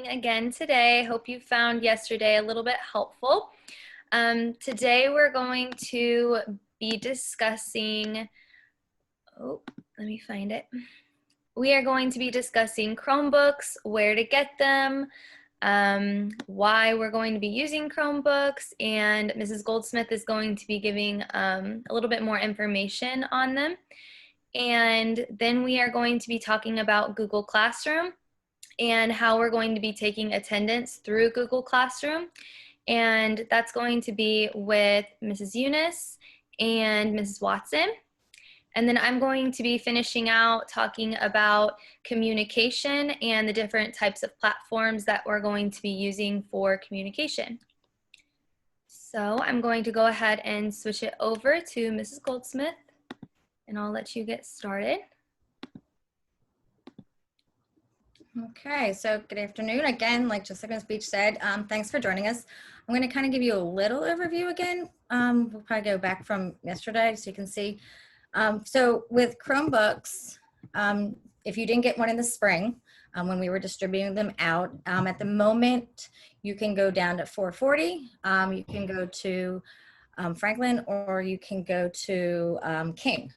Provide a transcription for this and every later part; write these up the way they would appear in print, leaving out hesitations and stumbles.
Again today. Hope you found yesterday a little bit helpful. Today we're going to be discussing, let me find it. We are going to be discussing Chromebooks, where to get them, why we're going to be using Chromebooks, and Mrs. Goldsmith is going to be giving a little bit more information on them. And then we are going to be talking about Google Classroom and how we're going to be taking attendance through Google Classroom. And that's going to be with Mrs. Younis and Mrs. Watson. And then I'm going to be finishing out talking about communication and the different types of platforms that we're going to be using for communication. So I'm going to go ahead and switch it over to Mrs. Goldsmith, and I'll let you get started. Okay, so good afternoon again. Like just like Ms. Beach said, thanks for joining us. I'm going to kind of give you a little overview again. We'll probably go back from yesterday so you can see. So with Chromebooks, if you didn't get one in the spring, when we were distributing them out, at the moment you can go down to 440. You can go to Franklin, or you can go to King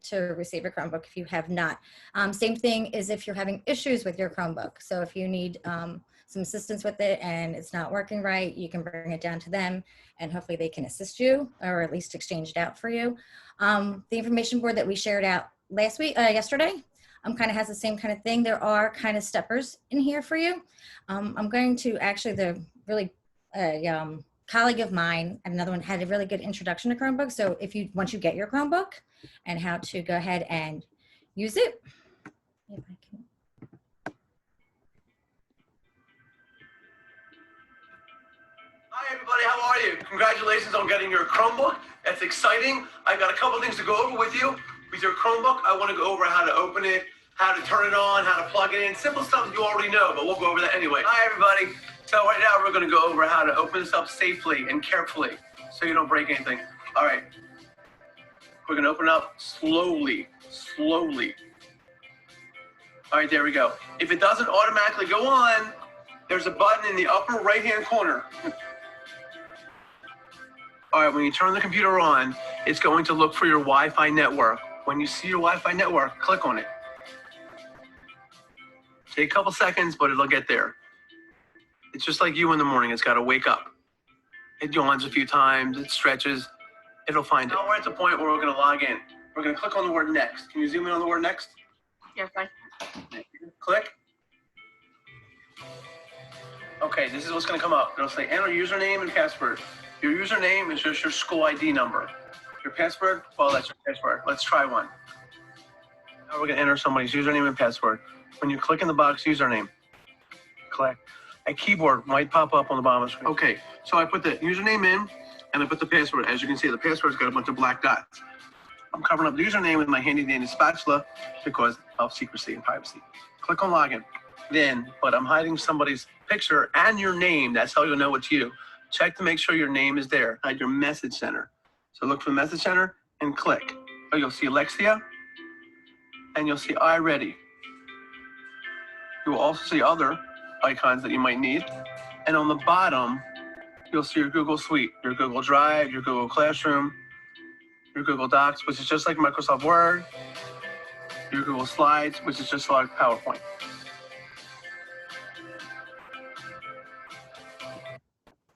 to receive a Chromebook if you have not. Same thing is if you're having issues with your Chromebook. So if you need some assistance with it and it's not working right, you can bring it down to them and hopefully they can assist you or at least exchange it out for you. The information board that we shared out yesterday kind of has the same kind of thing. There are kind of steppers in here for you. I'm going to actually, colleague of mine, another one, had a really good introduction to Chromebook. So if you, once you get your Chromebook and how to go ahead and use it. If I can. Hi everybody, how are you? Congratulations on getting your Chromebook. That's exciting. I got a couple things to go over with you. With your Chromebook, I want to go over how to open it, how to turn it on, how to plug it in. Simple stuff you already know, but we'll go over that anyway. Hi everybody. So right now we're going to go over how to open this up safely and carefully so you don't break anything. All right. We're going to open it up slowly. All right, there we go. If it doesn't automatically go on, there's a button in the upper right-hand corner. All right, when you turn the computer on, it's going to look for your Wi-Fi network. When you see your Wi-Fi network, click on it. Take a couple seconds, but it'll get there. It's just like you in the morning. It's got to wake up. It yawns a few times. It stretches. It'll find it. Now we're at the point where we're going to log in. We're going to click on the word next. Can you zoom in on the word next? Yes, I Click. Okay, this is what's going to come up. It'll say enter username and password. Your username is just your school ID number. Your password, well, that's your password. Let's try one. Now we're going to enter somebody's username and password. When you click in the box username, click. A keyboard might pop up on the bottom of the screen. Okay, so I put the username in and I put the password. As you can see, the password's got a bunch of black dots. I'm covering up the username with my handy dandy spatula because of secrecy and privacy. Click on login. But I'm hiding somebody's picture and your name. That's how you'll know it's you. Check to make sure your name is there. Hide your message center. So look for the message center and click. Oh, you'll see Alexia and you'll see iReady. You will also see other icons that you might need. And on the bottom, you'll see your Google Suite, your Google Drive, your Google Classroom, your Google Docs, which is just like Microsoft Word, your Google Slides, which is just like PowerPoint.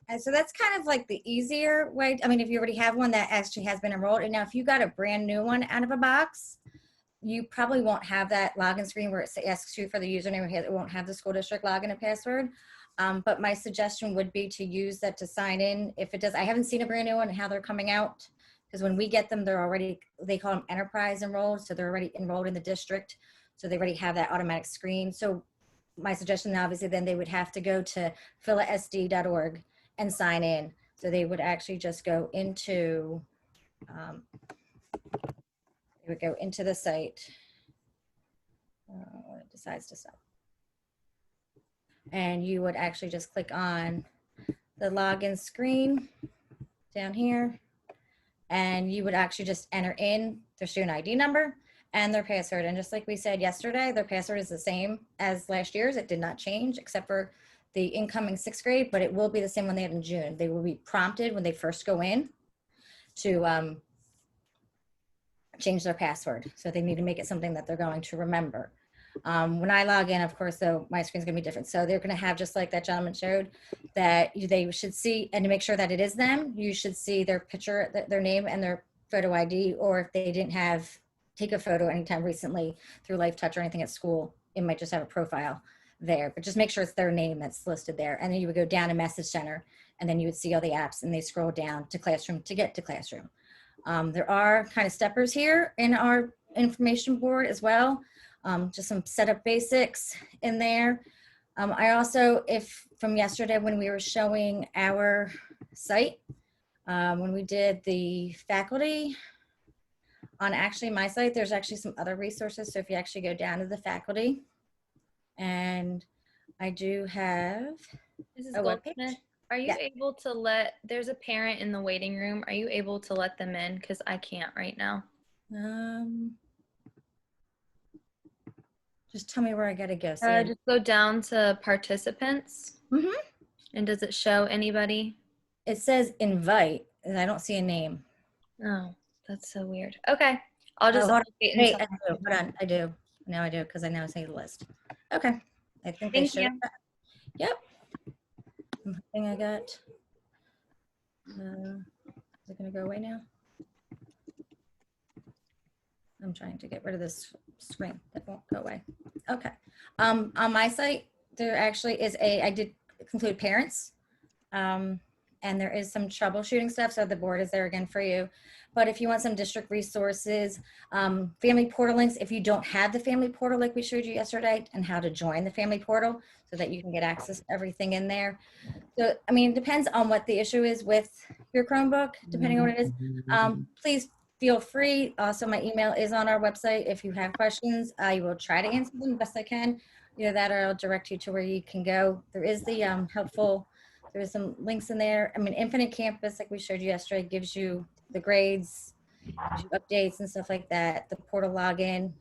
And so that's kind of like the easier way. I mean, if you already have one that actually has been enrolled, and now if you got a brand new one out of a box, you probably won't have that login screen where it asks you for the username. It won't have the school district login and password. But my suggestion would be to use that to sign in. If it does, I haven't seen a brand new one and how they're coming out, because when we get them, they're already, they call them enterprise enrolled. So they're already enrolled in the district. So they already have that automatic screen. So my suggestion, obviously, then they would have to go to philasd.org and sign in. So they would actually just go into, they would go into the site. When it decides to stop. And you would actually just click on the login screen down here, and you would actually just enter in their student ID number and their password. And just like we said yesterday, their password is the same as last year's. It did not change, except for the incoming 6th grade, but it will be the same one they had in June. They will be prompted when they first go in to change their password. So they need to make it something that they're going to remember. When I log in, of course, though, my screen's gonna be different. So they're gonna have, just like that gentleman showed, that they should see, and to make sure that it is them, you should see their picture, their name and their photo ID, or if they didn't take a photo anytime recently through Life Touch or anything at school, it might just have a profile there, but just make sure it's their name that's listed there. And then you would go down to Message Center, and then you would see all the apps, and they scroll down to Classroom to get to Classroom. There are kind of steppers here in our information board as well. Just some setup basics in there. I also, from yesterday when we were showing our site, when we did the faculty, on actually my site, there's actually some other resources. So if you actually go down to the faculty, and I do have Mrs. a webpage. Goldsmith, are you Yeah. able to there's a parent in the waiting room. Are you able to let them in? Because I can't right now. Just tell me where I gotta go. See Just go down to participants. Mhm. And does it show anybody? It says invite, and I don't see a name. Oh, that's so weird. Okay. I'll just hold on. wait Wait, until. hold on. I do. Now I do, because I now see the list. Okay. I think they Thank showed you. that. Yep. I think I got. Is it going to go away now? I'm trying to get rid of this screen that won't go away. Okay. On my site, there actually is I did include parents. And there is some troubleshooting stuff. So the board is there again for you. But if you want some district resources, family portal links, if you don't have the family portal like we showed you yesterday, and how to join the family portal so that you can get access to everything in there. So, I mean, it depends on what the issue is with your Chromebook, depending on what it is. Please feel free. Also, my email is on our website. If you have questions, I will try to answer them best I can. Either that, or I'll direct you to where you can go. There is the there is some links in there. I mean, Infinite Campus, like we showed you yesterday, gives you the grades, gives you updates and stuff like that. The portal login,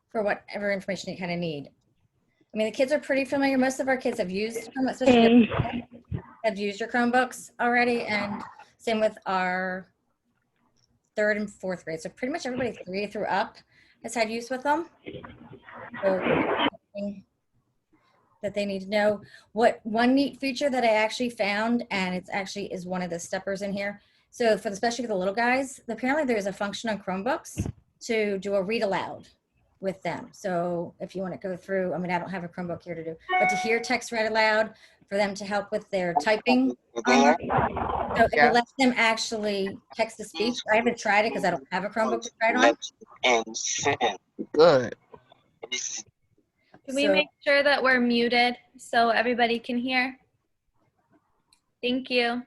for whatever information you kind of need. I mean, the kids are pretty familiar. Most of our kids have used your Chromebooks already, and same with our 3rd and 4th grade. So pretty much everybody 3 through up has had use with them. So, that they need to know. One neat feature that I actually found, and it's actually is one of the steppers in here. So especially for the little guys, apparently there's a function on Chromebooks to do a read aloud with them. So if you want to go through, I mean, I don't have a Chromebook here to do, but to hear text read aloud for them to help with their typing. So it lets them actually text to speech. I haven't tried it because I don't have a Chromebook to try it on. Good. Can we make sure that we're muted so everybody can hear? Thank you.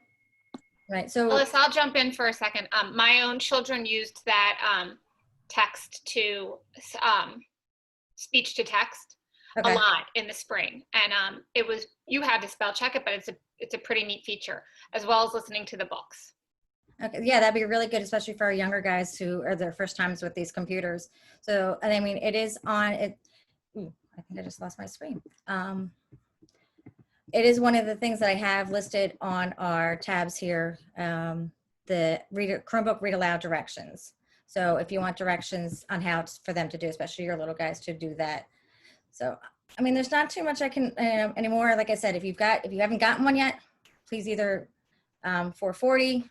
Right. So Melissa, I'll jump in for a second. My own children used that text to speech to text a lot in the spring, and you had to spell check it, but it's a pretty neat feature, as well as listening to the books. Okay, yeah, that'd be really good, especially for our younger guys who are their first times with these computers. So, and I mean, it is on it. Ooh, I think I just lost my screen. It is one of the things that I have listed on our tabs here, the Chromebook read aloud directions. So if you want directions on how for them to do, especially your little guys, to do that. So, I mean, there's not too much I can anymore. Like I said, if you haven't gotten one yet, please either 440,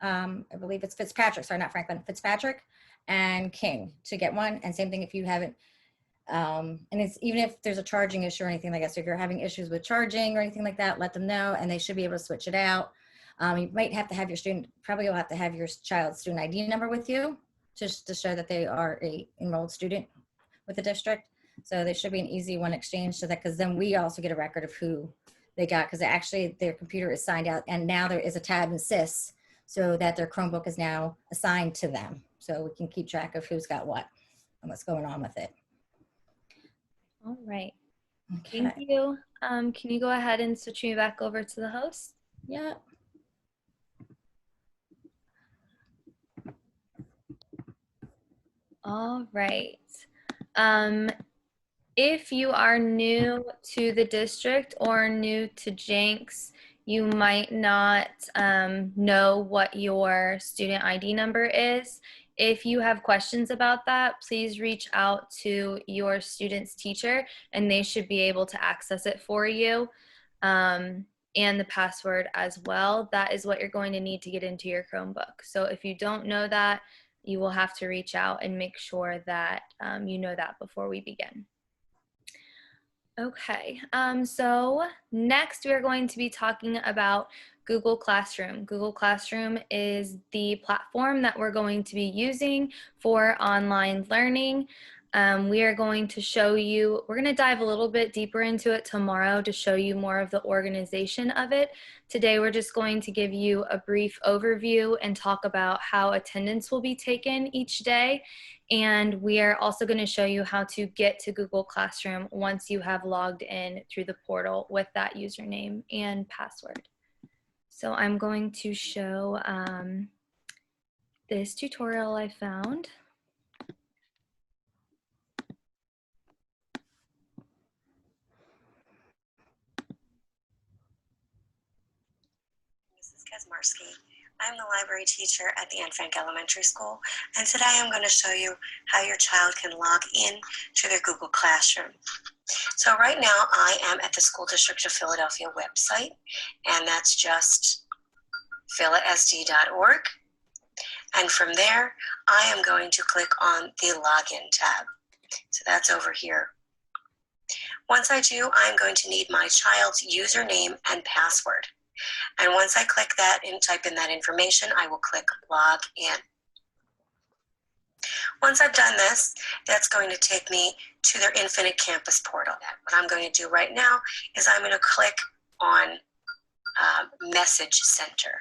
I believe it's Fitzpatrick, sorry, not Franklin, Fitzpatrick and King to get one. And same thing if you haven't. And it's even if there's a charging issue or anything like that. So if you're having issues with charging or anything like that, let them know, and they should be able to switch it out. You might have to have probably you'll have to have your child's student ID number with you just to show that they are a enrolled student with the district. So there should be an easy one exchange to that, because then we also get a record of who they got, because actually their computer is signed out, and now there is a tab in SIS so that their Chromebook is now assigned to them. So we can keep track of who's got what and what's going on with it. All right. Okay. Thank you. Can you go ahead and switch me back over to the host? Yeah. All right. If you are new to the district or new to Jenks, you might not know what your student ID number is. If you have questions about that, please reach out to your student's teacher and they should be able to access it for you, and the password as well. That is what you're going to need to get into your Chromebook. So if you don't know that, you will have to reach out and make sure that you know that before we begin. Okay, so next we're going to be talking about Google Classroom. Google Classroom is the platform that we're going to be using for online learning. We are going to show you, we're going to dive a little bit deeper into it tomorrow to show you more of the organization of it. Today we're just going to give you a brief overview and talk about how attendance will be taken each day. And we are also going to show you how to get to Google Classroom once you have logged in through the portal with that username and password. So I'm going to show this tutorial I found. Mrs. Kazmarsky. I'm the library teacher at the Anne Frank Elementary School, and today I'm going to show you how your child can log in to their Google Classroom. So right now I am at the School District of Philadelphia website, and that's just philasd.org. And from there, I am going to click on the Login tab. So that's over here. Once I do, I'm going to need my child's username and password. And once I click that and type in that information, I will click Log In. Once I've done this, that's going to take me to their Infinite Campus portal. What I'm going to do right now is I'm going to click on Message Center.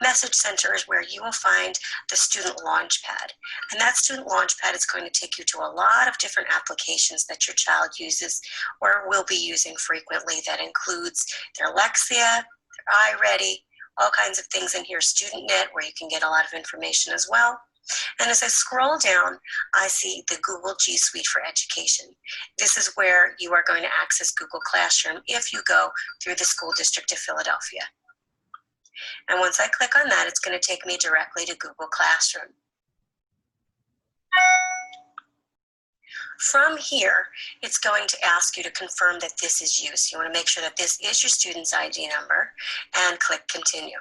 Message Center is where you will find the Student Launchpad. And that Student Launchpad is going to take you to a lot of different applications that your child uses or will be using frequently. That includes their Lexia, iReady, all kinds of things in here, StudentNet, where you can get a lot of information as well. And as I scroll down, I see the Google G Suite for Education. This is where you are going to access Google Classroom if you go through the School District of Philadelphia. And once I click on that, it's going to take me directly to Google Classroom. From here, it's going to ask you to confirm that this is you. So you want to make sure that this is your student's ID number and click Continue.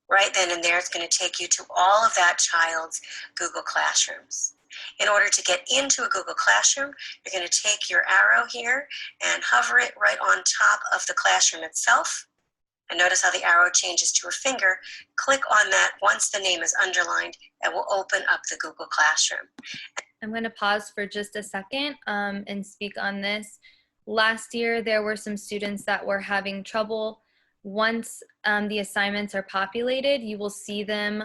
Right then and there, it's going to take you to all of that child's Google Classrooms. In order to get into a Google Classroom, you're going to take your arrow here and hover it right on top of the classroom itself. And notice how the arrow changes to a finger. Click on that once the name is underlined, and will open up the Google Classroom. I'm going to pause for just a second and speak on this. Last year, there were some students that were having trouble. Once the assignments are populated, you will see them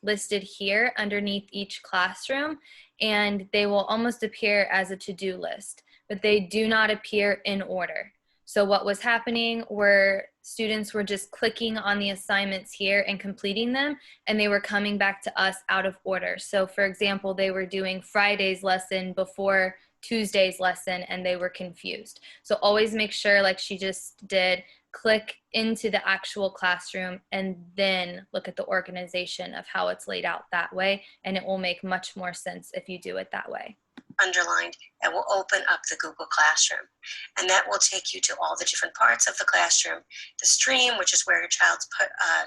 listed here underneath each classroom, and they will almost appear as a to-do list, but they do not appear in order. So what was happening were students were just clicking on the assignments here and completing them, and they were coming back to us out of order. So for example, they were doing Friday's lesson before Tuesday's lesson and they were confused. So always make sure, like she just did, click into the actual classroom and then look at the organization of how it's laid out that way, and it will make much more sense if you do it that way. Underlined, and will open up the Google Classroom. And that will take you to all the different parts of the classroom. The stream, which is where your child's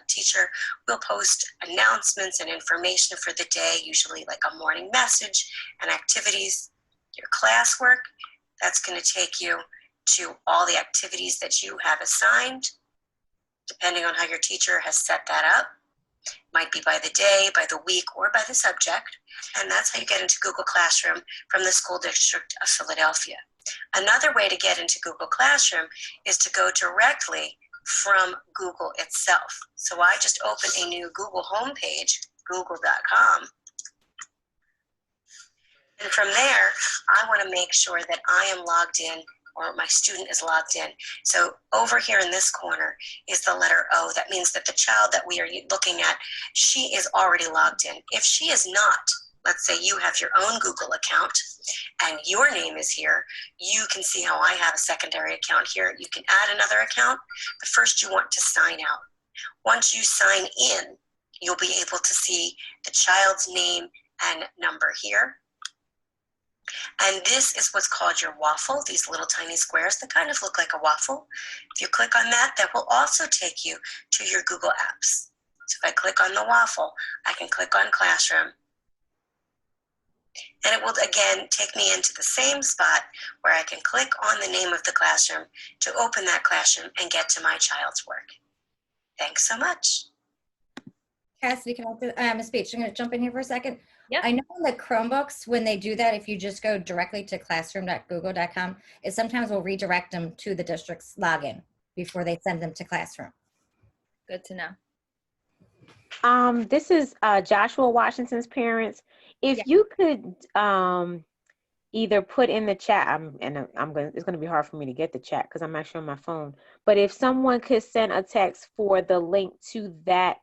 teacher will post announcements and information for the day, usually like a morning message and activities. Your classwork, that's going to take you to all the activities that you have assigned, depending on how your teacher has set that up. Might be by the day, by the week, or by the subject. And that's how you get into Google Classroom from the School District of Philadelphia. Another way to get into Google Classroom is to go directly from Google itself. So I just opened a new Google homepage, google.com. And from there, I want to make sure that I am logged in, or my student is logged in. So over here in this corner is the letter O. That means that the child that we are looking at, she is already logged in. If she is not, let's say you have your own Google account and your name is here, you can see how I have a secondary account here. You can add another account, but first you want to sign out. Once you sign in, you'll be able to see the child's name and number here. And this is what's called your waffle, these little tiny squares that kind of look like a waffle. If you click on that, that will also take you to your Google Apps. So if I click on the waffle, I can click on Classroom. And it will again take me into the same spot where I can click on the name of the classroom to open that classroom and get to my child's work. Thanks so much. Cassidy, can I do Ms. Beach, I'm going to jump in here for a second. Yeah. I know in the Chromebooks, when they do that, if you just go directly to classroom.google.com, it sometimes will redirect them to the district's login before they send them to Classroom. Good to know. This is Joshua Washington's parents. If you could either put in the chat, it's gonna be hard for me to get the chat because I'm actually on my phone. But if someone could send a text for the link to that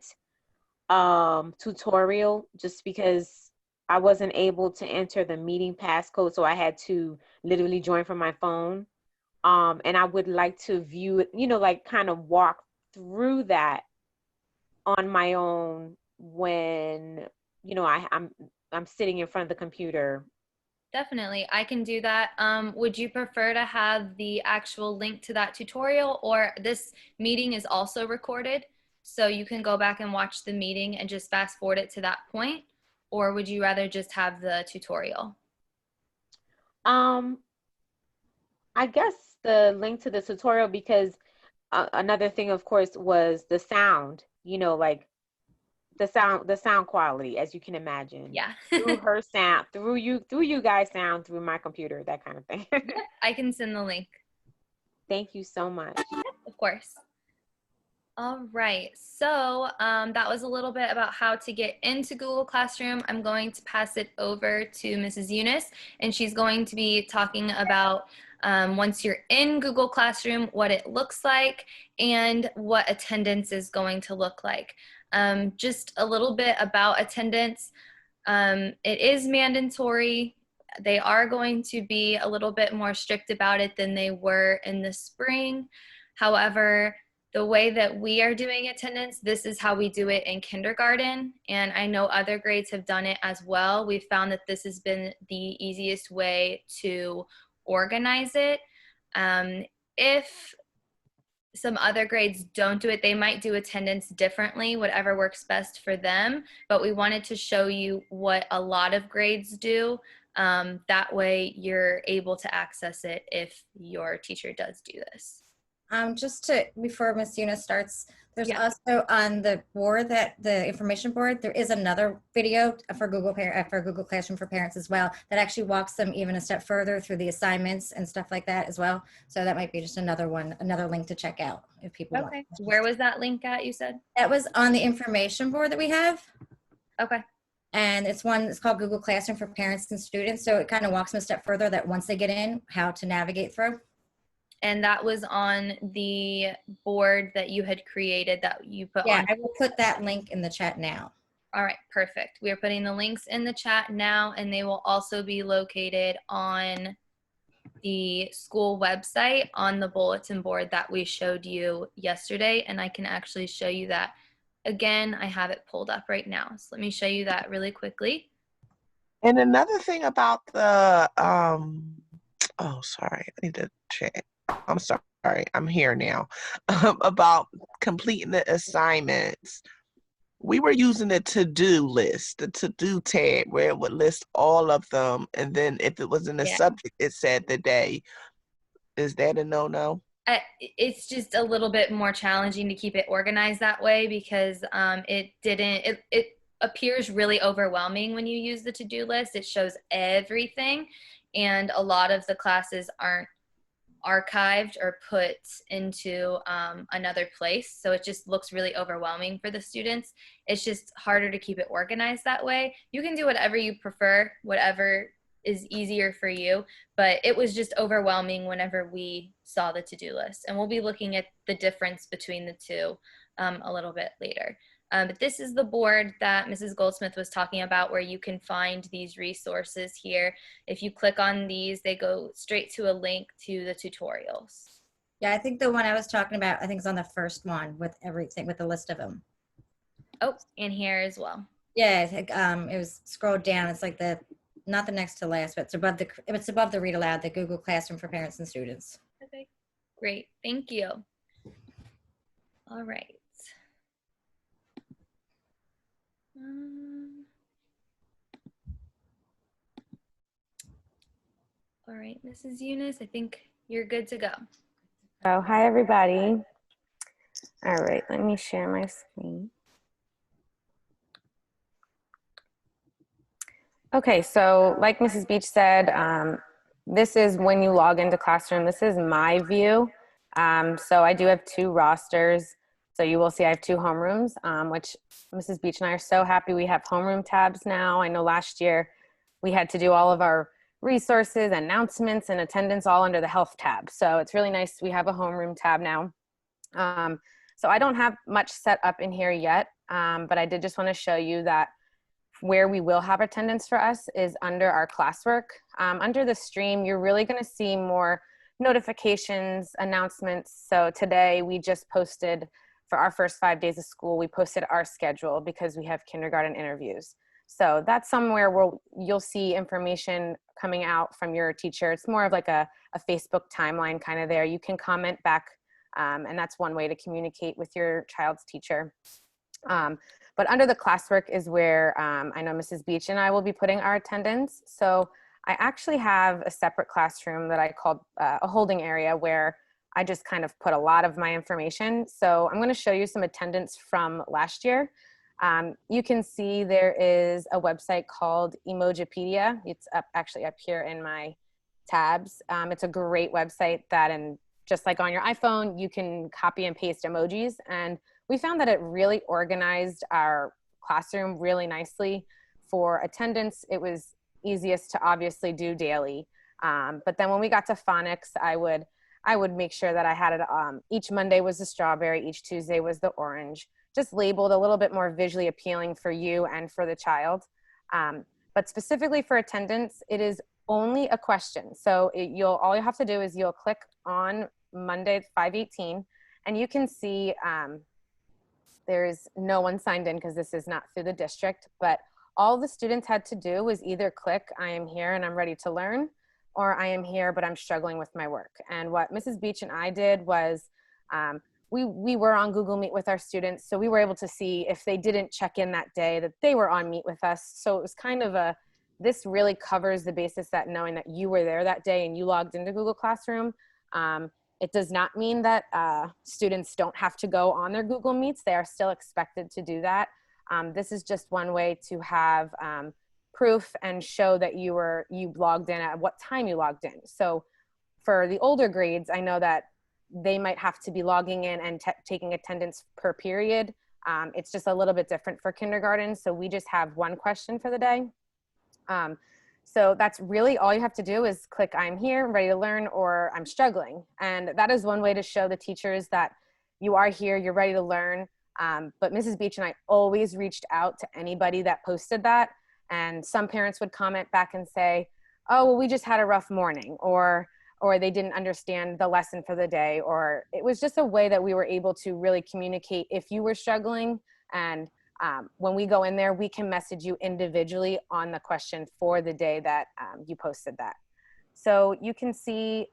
tutorial, just because I wasn't able to enter the meeting passcode, so I had to literally join from my phone. And I would like to view it, like kind of walk through that on my own when, I'm sitting in front of the computer. Definitely, I can do that. Would you prefer to have the actual link to that tutorial, or this meeting is also recorded, so you can go back and watch the meeting and just fast forward it to that point? Or would you rather just have the tutorial? I guess the link to the tutorial, because another thing, of course, was the sound, like the sound quality, as you can imagine. Yeah. Through her sound, through you guys' sound, through my computer, that kind of thing. I can send the link. Thank you so much. Of course. All right, so that was a little bit about how to get into Google Classroom. I'm going to pass it over to Mrs. Younis, and she's going to be talking about once you're in Google Classroom, what it looks like and what attendance is going to look like. Just a little bit about attendance. It is mandatory. They are going to be a little bit more strict about it than they were in the spring. However, the way that we are doing attendance, this is how we do it in kindergarten. And I know other grades have done it as well. We've found that this has been the easiest way to organize it. If some other grades don't do it, they might do attendance differently, whatever works best for them. But we wanted to show you what a lot of grades do. That way you're able to access it if your teacher does do this. Before Ms. Younis starts, there's also on the board, the information board, there is another video for Google Classroom for parents as well that actually walks them even a step further through the assignments and stuff like that as well. So that might be just another link to check out if people want. Where was that link at, you said? That was on the information board that we have. Okay. And it's called Google Classroom for parents and students. So it kind of walks them a step further that once they get in, how to navigate through. And that was on the board that you had created that you put on. Yeah, I will put that link in the chat now. All right, perfect. We are putting the links in the chat now, and they will also be located on the school website on the bulletin board that we showed you yesterday. And I can actually show you that again. I have it pulled up right now. So let me show you that really quickly. And another thing about the, sorry, I need to check. I'm sorry, I'm here now. About completing the assignments. We were using the to-do list, the to-do tab, where it would list all of them. And then if it was in the subject, it said the day. Is that a no-no? It's just a little bit more challenging to keep it organized that way because it appears really overwhelming when you use the to-do list. It shows everything, and a lot of the classes aren't archived or put into another place, so it just looks really overwhelming for the students. It's just harder to keep it organized that way. You can do whatever you prefer, whatever is easier for you, but it was just overwhelming whenever we saw the to-do list, and we'll be looking at the difference between the two a little bit later. But this is the board that Mrs. Goldsmith was talking about, where you can find these resources here. If you click on these, they go straight to a link to the tutorials. Yeah, I think the one I was talking about, I think it's on the first one with everything, with the list of them. Oh, and here as well. Yeah, I think, it was scrolled down. It's like not the next to last, but it's above the read aloud, the Google Classroom for parents and students. Okay, great, thank you. All right. All right, Mrs. Younis, I think you're good to go. Oh, hi everybody. All right, let me share my screen. Okay, so like Mrs. Beach said, this is when you log into Classroom. This is my view. So I do have 2 rosters. So you will see I have 2 homerooms, which Mrs. Beach and I are so happy we have homeroom tabs now. I know last year we had to do all of our resources, announcements, and attendance all under the health tab. So it's really nice we have a homeroom tab now. So I don't have much set up in here yet, but I did just want to show you that where we will have attendance for us is under our classwork. Under the stream, you're really going to see more notifications, announcements. So today we just posted, for our first 5 days of school, we posted our schedule because we have kindergarten interviews. So that's somewhere where you'll see information coming out from your teacher. It's more of like a Facebook timeline kind of there. You can comment back, and that's one way to communicate with your child's teacher. But under the classwork is where I know Mrs. Beach and I will be putting our attendance. So I actually have a separate classroom that I called a holding area, where I just kind of put a lot of my information. So I'm going to show you some attendance from last year. You can see there is a website called Emojipedia. It's actually up here in my tabs. It's a great website that, and just like on your iPhone, you can copy and paste emojis. And we found that it really organized our classroom really nicely for attendance. It was easiest to obviously do daily. But then when we got to phonics, I would make sure that I had it, each Monday was the strawberry, each Tuesday was the orange, just labeled a little bit more visually appealing for you and for the child. But specifically for attendance, it is only a question. So all you have to do is you'll click on Monday 5/18, and you can see there's no one signed in because this is not through the district, but all the students had to do was either click I am here and I'm ready to learn, or I am here but I'm struggling with my work. And what Mrs. Beach and I did was we were on Google Meet with our students, so we were able to see if they didn't check in that day that they were on Meet with us. So it was kind of this really covers the basis that knowing that you were there that day and you logged into Google Classroom. It does not mean that students don't have to go on their Google Meets. They are still expected to do that. This is just one way to have proof and show that you logged in at what time you logged in. So for the older grades, I know that they might have to be logging in and taking attendance per period. It's just a little bit different for kindergarten. So we just have one question for the day. So that's really all you have to do is click I'm here, I'm ready to learn, or I'm struggling. And that is one way to show the teachers that you are here, you're ready to learn. But Mrs. Beach and I always reached out to anybody that posted that. And some parents would comment back and say, oh, well, we just had a rough morning, or they didn't understand the lesson for the day, or it was just a way that we were able to really communicate if you were struggling. And when we go in there, we can message you individually on the question for the day that you posted that. So you can see,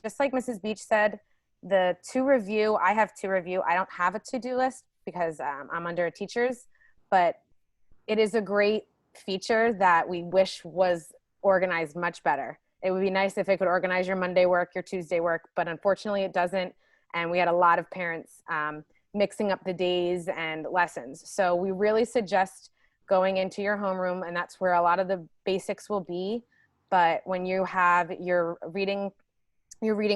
just like Mrs. Beach said, the to review, I have to review. I don't have a to-do list because I'm under a teacher's, but it is a great feature that we wish was organized much better. It would be nice if it could organize your Monday work, your Tuesday work, but unfortunately it doesn't. And we had a lot of parents mixing up the days and lessons. So we really suggest going into your homeroom, and that's where a lot of the basics will be. But when you have your reading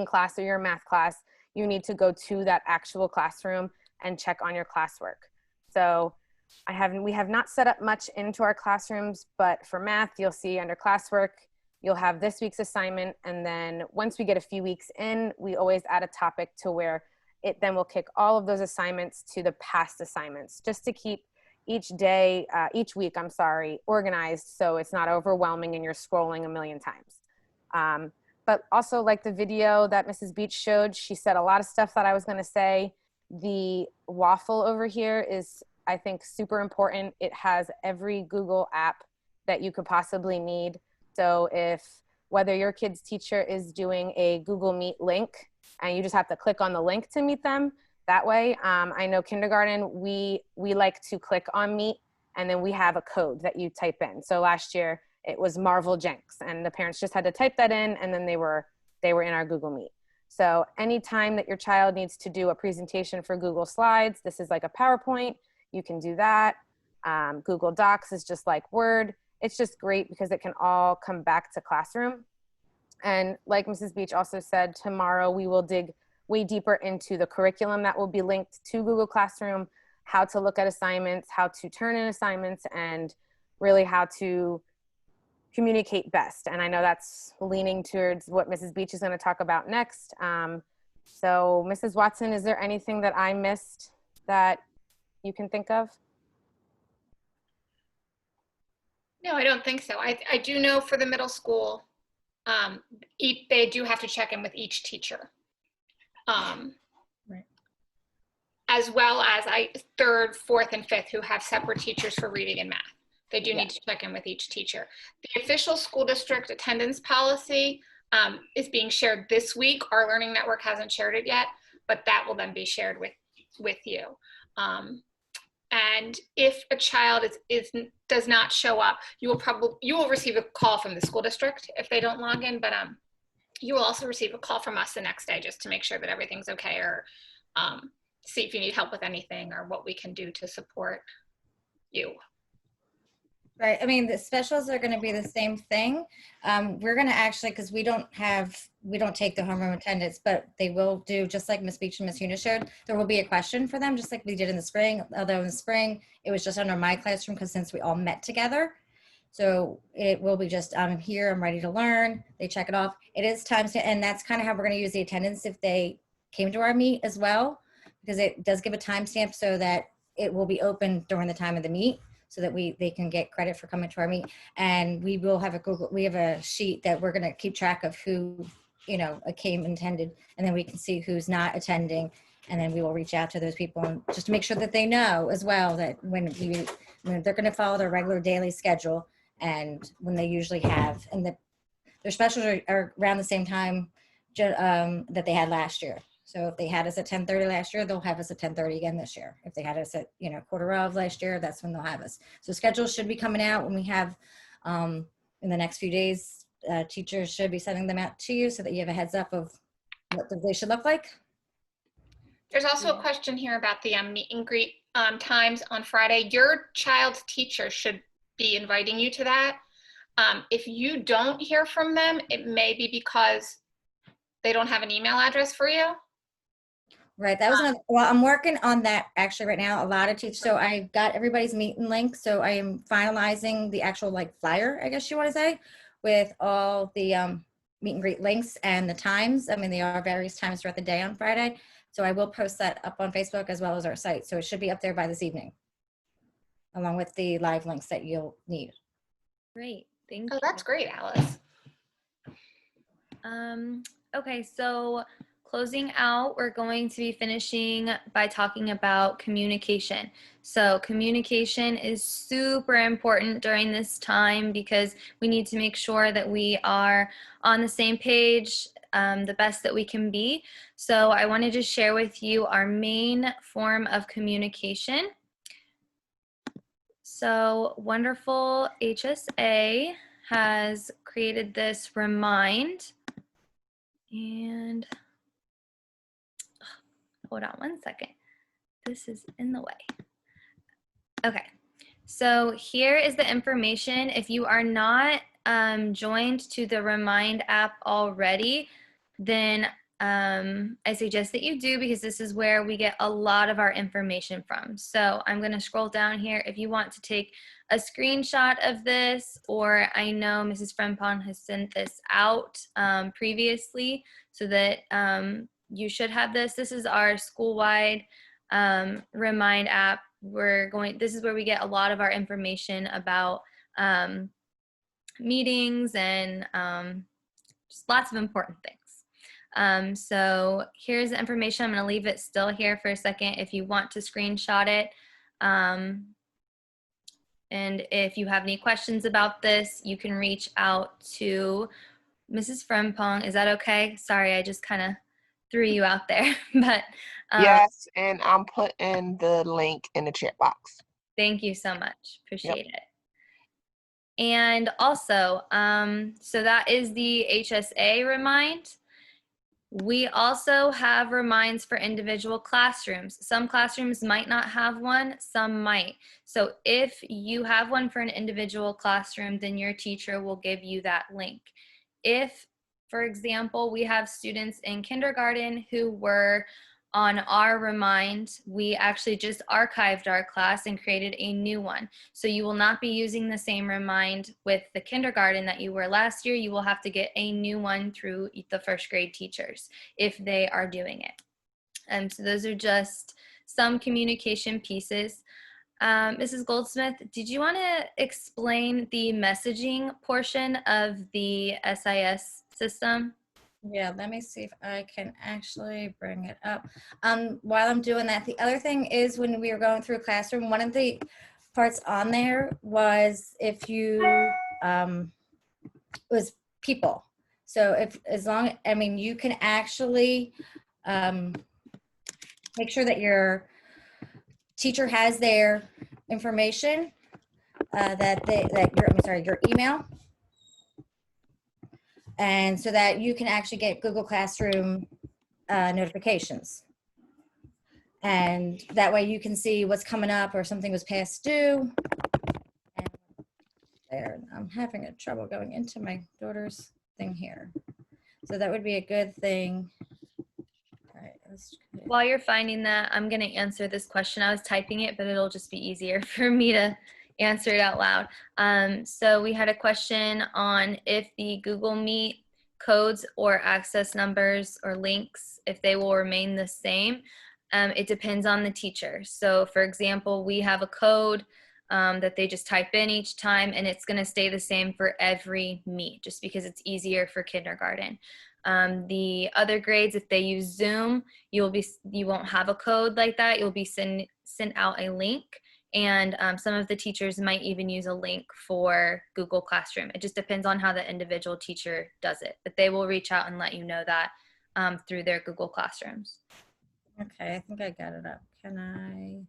class or your math class, you need to go to that actual classroom and check on your classwork. So we have not set up much into our classrooms, but for math, you'll see under classwork, you'll have this week's assignment. And then once we get a few weeks in, we always add a topic to where it then will kick all of those assignments to the past assignments, just to keep each day, each week, I'm sorry, organized so it's not overwhelming and you're scrolling a million times. But also, like the video that Mrs. Beach showed, she said a lot of stuff that I was going to say. The waffle over here is, I think, super important. It has every Google app that you could possibly need. So whether your kid's teacher is doing a Google Meet link and you just have to click on the link to meet them that way. I know kindergarten, we like to click on Meet, and then we have a code that you type in. So last year it was Marvel Jenks, and the parents just had to type that in, and then they were in our Google Meet. So anytime that your child needs to do a presentation for Google Slides, this is like a PowerPoint, you can do that. Google Docs is just like Word. It's just great because it can all come back to classroom. And like Mrs. Beach also said, tomorrow we will dig way deeper into the curriculum that will be linked to Google Classroom, how to look at assignments, how to turn in assignments, and really how to communicate best. And I know that's leaning towards what Mrs. Beach is going to talk about next. So Mrs. Watson, is there anything that I missed that you can think of? No, I don't think so. I do know for the middle school, they do have to check in with each teacher. Right. As well as third, fourth, and fifth who have separate teachers for reading and math. They do need to check in with each teacher. The official school district attendance policy is being shared this week. Our Learning Network hasn't shared it yet, but that will then be shared with you. And if a child does not show up, you will receive a call from the school district if they don't log in, but you will also receive a call from us the next day just to make sure that everything's okay, or see if you need help with anything or what we can do to support you. Right. I mean, the specials are going to be the same thing. We're going to actually, because we don't take the homeroom attendance, but they will do, just like Ms. Beach and Ms. Younis showed, there will be a question for them, just like we did in the spring. Although in the spring, it was just under my classroom, because since we all met together. So it will be just, I'm here, I'm ready to learn. They check it off. It is timestamp, and that's kind of how we're going to use the attendance if they came to our meet as well, because it does give a timestamp so that it will be open during the time of the meet, so that they can get credit for coming to our meet. And we will have we have a sheet that we're going to keep track of who, came and attended, and then we can see who's not attending. And then we will reach out to those people, and just to make sure that they know as well that when they're going to follow their regular daily schedule, and when they usually have, and their specials are around the same time that they had last year. So if they had us at 10:30 last year, they'll have us at 10:30 again this year. If they had us at, quarter of last year, that's when they'll have us. So schedules should be coming out when we have, in the next few days, teachers should be sending them out to you so that you have a heads up of what they should look like. There's also a question here about the meet and greet times on Friday. Your child's teacher should be inviting you to that. If you don't hear from them, it may be because they don't have an email address for you. Right. That was well, I'm working on that actually right now. A lot of teachers. So I got everybody's meeting link. So I am finalizing the actual flyer, I guess you want to say, with all the meet and greet links and the times. I mean, there are various times throughout the day on Friday. So I will post that up on Facebook as well as our site. So it should be up there by this evening, along with the live links that you'll need. Great. Thank you. Oh, that's great, Alice. Okay, so closing out, we're going to be finishing by talking about communication. So communication is super important during this time because we need to make sure that we are on the same page, the best that we can be. So I wanted to share with you our main form of communication. So Wonderful HSA has created this Remind, and hold on one second. This is in the way. Okay, so here is the information. If you are not joined to the Remind app already, then I suggest that you do, because this is where we get a lot of our information from. So I'm going to scroll down here. If you want to take a screenshot of this, or I know Mrs. Frempong has sent this out previously so that you should have this. This is our school-wide Remind app. This is where we get a lot of our information about meetings and just lots of important things. So here's the information. I'm going to leave it still here for a second if you want to screenshot it. And if you have any questions about this, you can reach out to Mrs. Frempong. Is that okay? Sorry, I just kind of threw you out there. But yes, and I'm putting the link in the chat box. Thank you so much. Appreciate it. And also, so that is the HSA Remind. We also have reminds for individual classrooms. Some classrooms might not have one, some might. So if you have one for an individual classroom, then your teacher will give you that link. If, for example, we have students in kindergarten who were on our Remind, we actually just archived our class and created a new one. So you will not be using the same Remind with the kindergarten that you were last year. You will have to get a new one through the first grade teachers if they are doing it. So those are just some communication pieces. Mrs. Goldsmith, did you want to explain the messaging portion of the SIS system? Yeah, let me see if I can actually bring it up. While I'm doing that, the other thing is when we were going through a classroom, one of the parts on there was if you, was people. So you can actually make sure that your teacher has their information, your email. And so that you can actually get Google Classroom notifications. And that way you can see what's coming up or something was past due. And there, I'm having a trouble going into my daughter's thing here. So that would be a good thing. All right, while you're finding that, I'm going to answer this question. I was typing it, but it'll just be easier for me to answer it out loud. So we had a question on if the Google Meet codes or access numbers or links, if they will remain the same. It depends on the teacher. So for example, we have a code that they just type in each time, and it's going to stay the same for every meet just because it's easier for kindergarten. The other grades, if they use Zoom, you won't have a code like that. You'll be sent out a link. And some of the teachers might even use a link for Google Classroom. It just depends on how the individual teacher does it. But they will reach out and let you know that through their Google Classrooms. Okay, I think I got it up. Can I?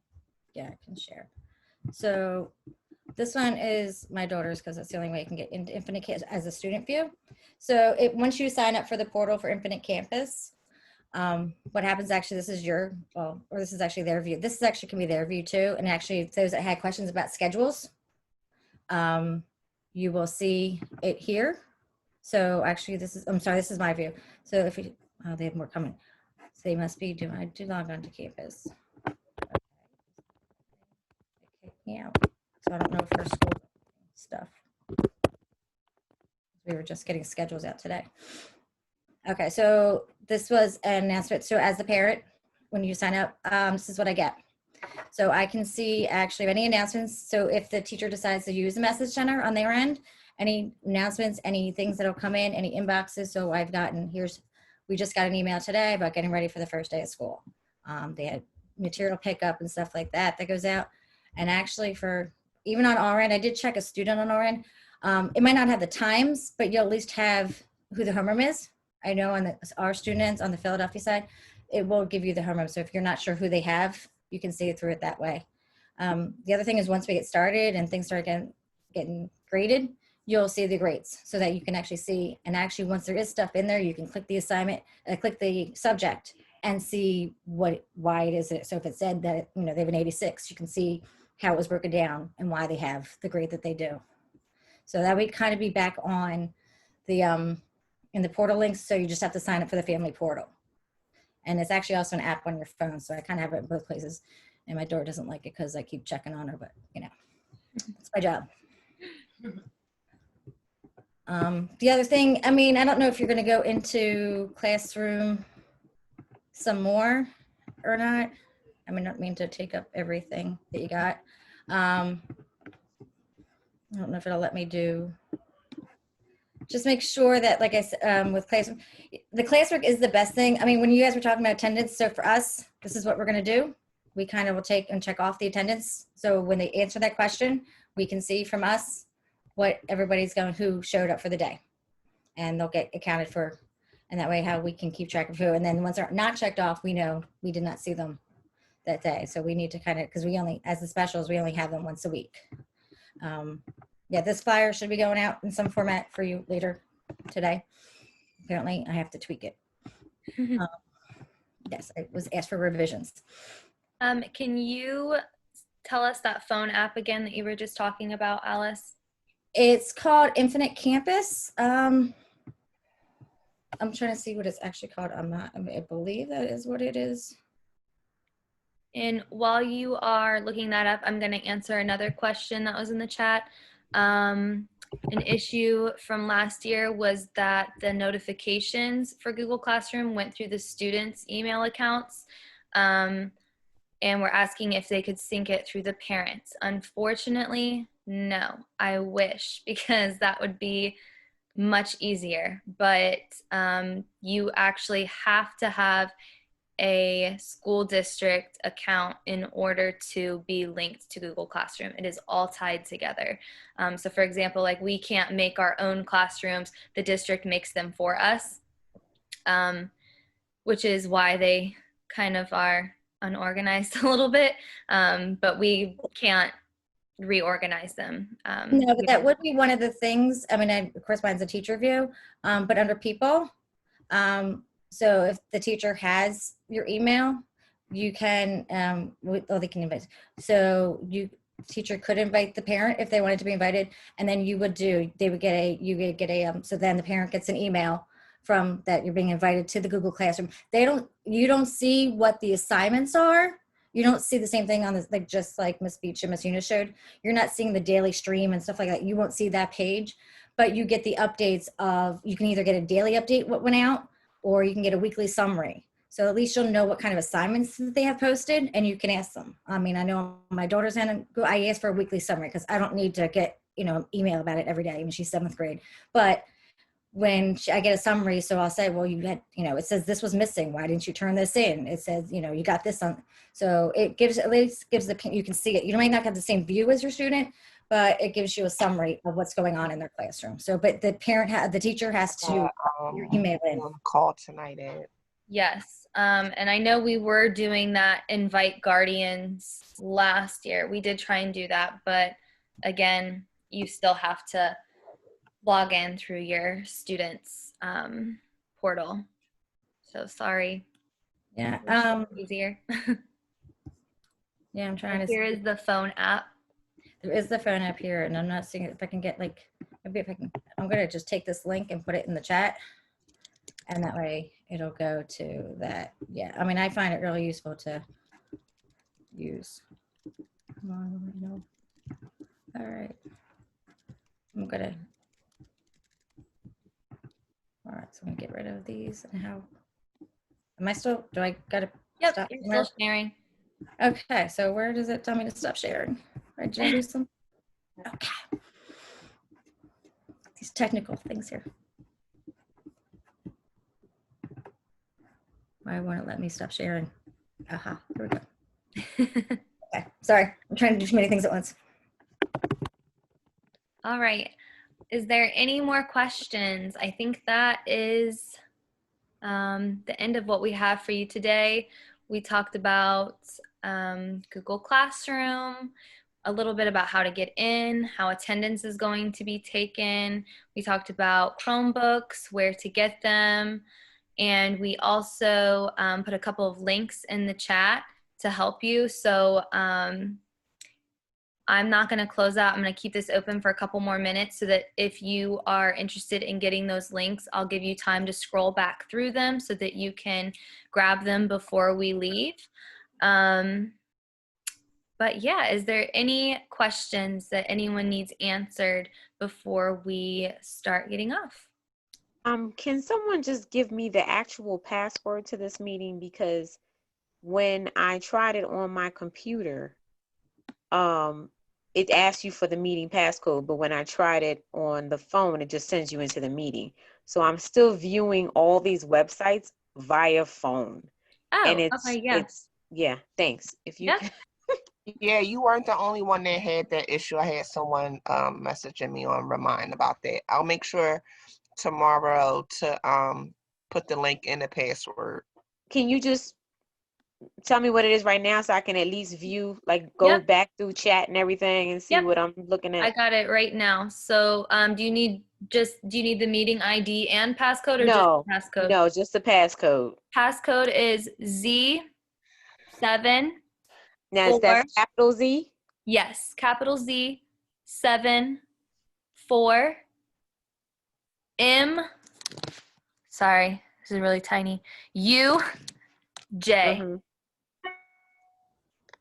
Yeah, I can share. So this one is my daughter's because that's the only way I can get into Infinite Campus as a student view. So once you sign up for the portal for Infinite Campus, what happens actually, this is this is actually their view. This is actually can be their view too. And actually those that had questions about schedules, you will see it here. So actually this is my view. So if they have more coming. So they must be I do log on to campus. Okay. They kicked me out. So I don't know if her school stuff. We were just getting schedules out today. Okay, so this was an announcement. So as the parent, when you sign up, this is what I get. So I can see actually any announcements. So if the teacher decides to use the message center on their end, any announcements, any things that'll come in, any inboxes. So we just got an email today about getting ready for the first day of school. They had material pickup and stuff like that goes out. And actually even on our end, I did check a student on our end. It might not have the times, but you'll at least have who the homeroom is. I know on our students on the Philadelphia side, it will give you the homeroom. So if you're not sure who they have, you can see it through it that way. The other thing is once we get started and things start getting graded, you'll see the grades so that you can actually see. And actually, once there is stuff in there, you can click the assignment, click the subject and see why it is. So if it said that, they have an 86, you can see how it was broken down and why they have the grade that they do. So that would kind of be back on the, in the portal links. So you just have to sign up for the family portal. And it's actually also an app on your phone. So I kind of have it in both places. And my daughter doesn't like it because I keep checking on her, but it's my job. The other thing, I don't know if you're going to go into classroom some more or not. I mean, not mean to take up everything that you got. I don't know if it'll let me do. Just make sure that, like I said, with classwork, the classwork is the best thing. I mean, when you guys were talking about attendance, so for us, this is what we're going to do. We kind of will take and check off the attendance. So when they answer that question, we can see from us what everybody's going, who showed up for the day, and they'll get accounted for. And that way, how we can keep track of who. And then once they're not checked off, we know we did not see them that day. So we need to kind of, because we only, as the specials, we only have them once a week. Yeah, this flyer should be going out in some format for you later today. Apparently, I have to tweak it. Yes, I was asked for revisions. Can you tell us that phone app again that you were just talking about, Alice? It's called Infinite Campus. I'm trying to see what it's actually called. I believe that is what it is. And while you are looking that up, I'm going to answer another question that was in the chat. An issue from last year was that the notifications for Google Classroom went through the students' email accounts, and we're asking if they could sync it through the parents. Unfortunately, no. I wish, because that would be much easier, but you actually have to have a school district account in order to be linked to Google Classroom. It is all tied together. So for example, like we can't make our own classrooms, the district makes them for us, which is why they kind of are unorganized a little bit, but we can't reorganize them. No, but that would be one of the things. I mean, of course, mine's a teacher view, but under people, so if the teacher has your email, you can, they can invite. So teacher could invite the parent if they wanted to be invited, and then you would so then the parent gets an email from that you're being invited to the Google Classroom. You don't see what the assignments are. You don't see the same thing on this, like just like Miss Beach and Miss Younis showed. You're not seeing the daily stream and stuff like that. You won't see that page, but you get the updates of, you can either get a daily update what went out, or you can get a weekly summary. So at least you'll know what kind of assignments that they have posted, and you can ask them. I mean, I know my daughter's I ask for a weekly summary because I don't need to get, email about it every day. I mean, she's 7th grade, but when I get a summary, so I'll say, well, you had, it says this was missing. Why didn't you turn this in? It says, you got this on. So it at least gives you can see it. You might not have the same view as your student, but it gives you a summary of what's going on in their classroom. So, but the teacher has to email in. On call tonight, Ed. Yes. And I know we were doing that invite guardians last year. We did try and do that, but again, you still have to log in through your students' portal. So sorry. Yeah. Easier. Yeah, I'm trying to. Here is the phone app. There is the phone app here, and I'm not seeing it. If I can get maybe if I can, I'm gonna just take this link and put it in the chat, and that way it'll go to that. Yeah, I mean, I find it really useful to use. Come on, All right, I'm gonna. All right, so I'm gonna get rid of these. And how? Am I still? Do I gotta? Yep, stop you're still sharing. Okay, so where does it tell me to stop sharing? Right, did I do some? Okay. These technical things here. Why won't it let me stop sharing? Aha, here we go. Okay, sorry, I'm trying to do too many things at once. All right. Is there any more questions? I think that is the end of what we have for you today. We talked about Google Classroom, a little bit about how to get in, how attendance is going to be taken. We talked about Chromebooks, where to get them. And we also put a couple of links in the chat to help you. So I'm not going to close out. I'm going to keep this open for a couple more minutes so that if you are interested in getting those links, I'll give you time to scroll back through them so that you can grab them before we leave. But yeah, is there any questions that anyone needs answered before we start getting off? Can someone just give me the actual password to this meeting? Because when I tried it on my computer, it asks you for the meeting passcode, but when I tried it on the phone, it just sends you into the meeting. So I'm still viewing all these websites via phone. And Oh, okay, yeah. yeah, thanks. If you Yeah. can. Yeah, you weren't the only one that had that issue. I had someone messaging me on Remind about that. I'll make sure tomorrow to put the link in the password. Can you just tell me what it is right now so I can at least view, like go Yep. back through chat and everything and see Yep. what I'm looking I at? got it right now. So do you need the meeting ID and passcode or No, just the passcode? no, just the passcode. Passcode is Z7 Now, is 4. that capital Z? Yes, capital Z 7 4 M. Sorry, this is really tiny. U J. Mm-hmm.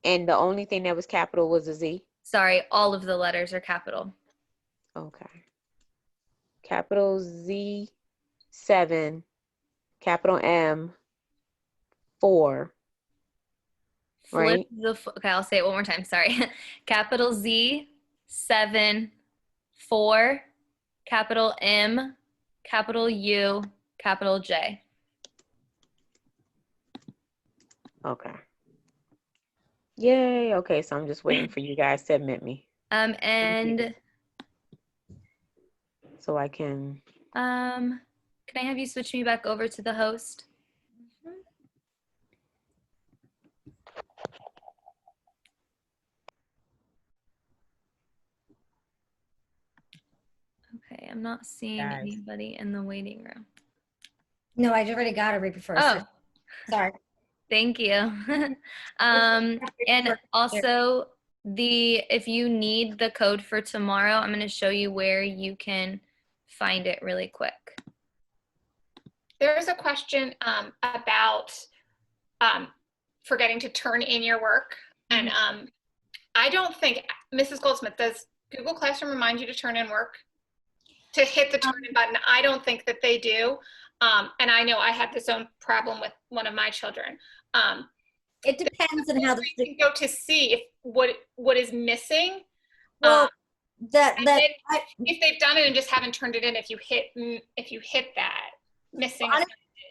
And the only thing that was capital was a Z? Sorry, all of the letters are capital. Okay. Capital Z 7, capital M 4, Flip right? okay, I'll say it one more time. Sorry. Capital Z 7 4 capital M capital U capital J. Okay. Yay. Okay, so I'm just waiting for you guys to admit me. And so I can. can I have you switch me back over to the host? Okay, I'm not seeing anybody in the waiting room. No, I already got it right before. Oh, sorry. Thank you. And also if you need the code for tomorrow, I'm going to show you where you can find it really quick. There's a question about forgetting to turn in your work. And I don't think, Mrs. Goldsmith, does Google Classroom remind you to turn in work? To hit the turn in button? I don't think that they do. And I know I had this own problem with one of my children. It depends on how you can go to see if what is missing. Well, if they've done it and just haven't turned it in, if you hit that missing,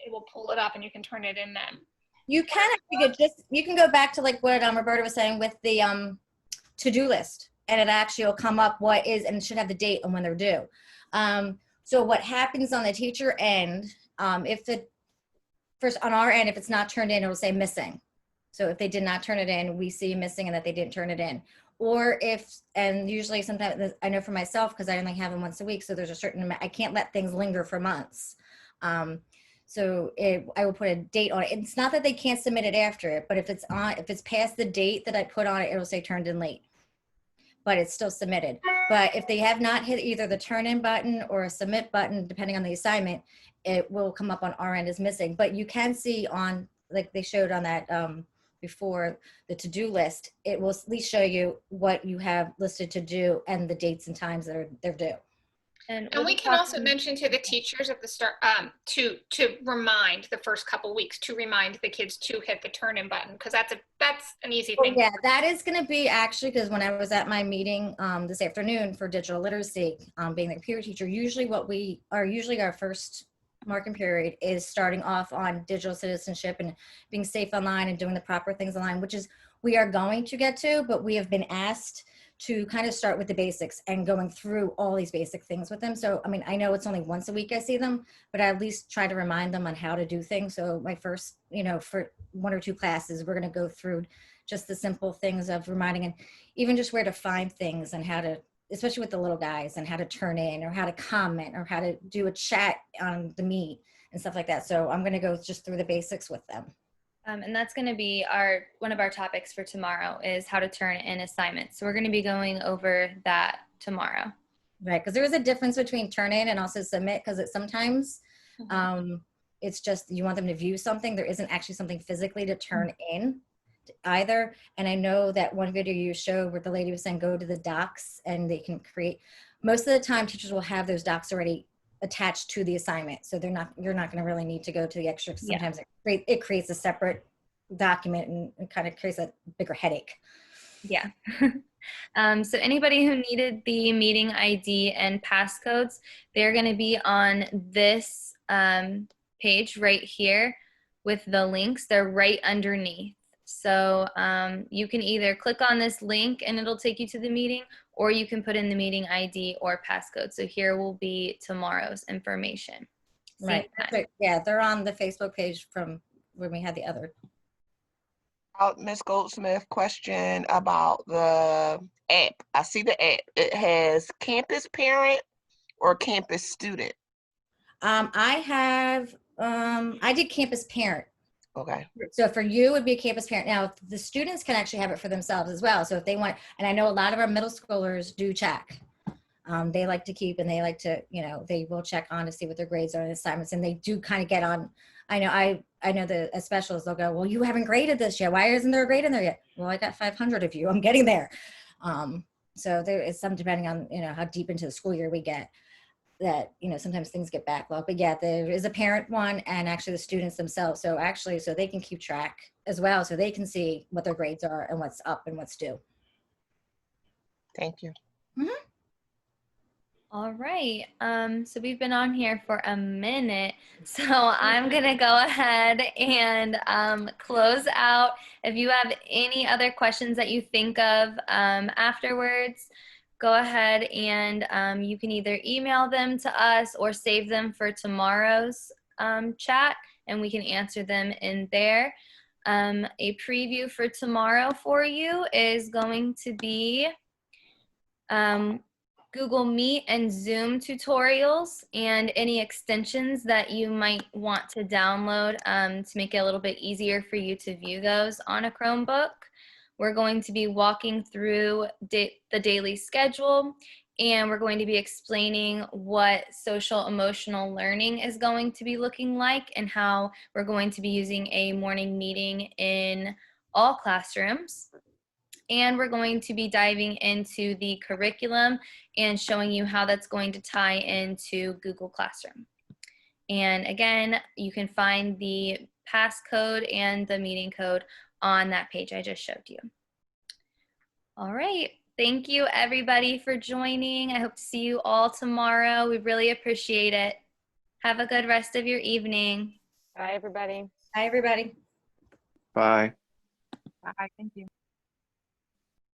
it will pull it up and you can turn it in then. You can go back to like what Roberta was saying with the to-do list, and it actually will come up what is, and it should have the date on when they're due. So what happens on the teacher end, if on our end, if it's not turned in, it will say missing. So if they did not turn it in, we see missing and that they didn't turn it in. Or and usually sometimes, I know for myself, because I only have them once a week, so there's a certain amount, I can't let things linger for months. So I will put a date on it. It's not that they can't submit it after it, but if it's past the date that I put on it, it'll say turned in late, but it's still submitted. But if they have not hit either the turn in button or a submit button, depending on the assignment, it will come up on our end as missing. But you can see on, like they showed on that before, the to-do list, it will at least show you what you have listed to do and the dates and times that they're due. And we can also mention to the teachers at the start to remind the first couple weeks, to remind the kids to hit the turn in button, because that's an easy thing. Yeah, that is going to be actually, because when I was at my meeting this afternoon for digital literacy, being the computer teacher, usually our first marking period is starting off on digital citizenship and being safe online and doing the proper things online, which is we are going to get to, but we have been asked to kind of start with the basics and going through all these basic things with them. So, I mean, I know it's only once a week I see them, but I at least try to remind them on how to do things. So my first, for 1 or 2 classes, we're going to go through just the simple things of reminding, and even just where to find things and how to, especially with the little guys, and how to turn in or how to comment or how to do a chat on the Meet and stuff like that. So I'm going to go just through the basics with them. And that's going to be one of our topics for tomorrow, is how to turn in assignments. So we're going to be going over that tomorrow. Right, because there is a difference between turn in and also submit, because sometimes it's just you want them to view something. There isn't actually something physically to turn in either. And I know that one video you showed where the lady was saying go to the docs and they can create. Most of the time teachers will have those docs already attached to the assignment. So you're not going to really need to go to the extra. Yeah. Sometimes it creates a separate document and kind of creates a bigger headache. Yeah. So anybody who needed the meeting ID and passcodes, they're going to be on this page right here with the links. They're right underneath. So you can either click on this link and it'll take you to the meeting, or you can put in the meeting ID or passcode. So here will be tomorrow's information. Right. Yeah, they're on the Facebook page from when we had the other. Miss Goldsmith, question about the app. I see the app. It has campus parent or campus student. I did campus parent. Okay. So for you, it would be a campus parent. Now, the students can actually have it for themselves as well. So if they want, and I know a lot of our middle schoolers do check. They like to keep, and they like to, they will check on to see what their grades are in assignments, and they do kind of get on. I know the specialists, they'll go, well, you haven't graded this yet. Why isn't there a grade in there yet? Well, I got 500 of you. I'm getting there. So there is some, depending on, how deep into the school year we get, that, sometimes things get backlogged. But yeah, there is a parent one, and actually the students themselves. So they can keep track as well. So they can see what their grades are and what's up and what's due. Thank you. Mm-hmm. All right. So we've been on here for a minute. So I'm going to go ahead and close out. If you have any other questions that you think of afterwards, go ahead and you can either email them to us or save them for tomorrow's chat, and we can answer them in there. A preview for tomorrow for you is going to be Google Meet and Zoom tutorials and any extensions that you might want to download to make it a little bit easier for you to view those on a Chromebook. We're going to be walking through the daily schedule, and we're going to be explaining what social emotional learning is going to be looking like and how we're going to be using a morning meeting in all classrooms. And we're going to be diving into the curriculum and showing you how that's going to tie into Google Classroom. And again, you can find the passcode and the meeting code on that page I just showed you. All right. Thank you, everybody, for joining. I hope to see you all tomorrow. We really appreciate it. Have a good rest of your evening. Bye, everybody. Bye, everybody. Bye. Bye. Thank you.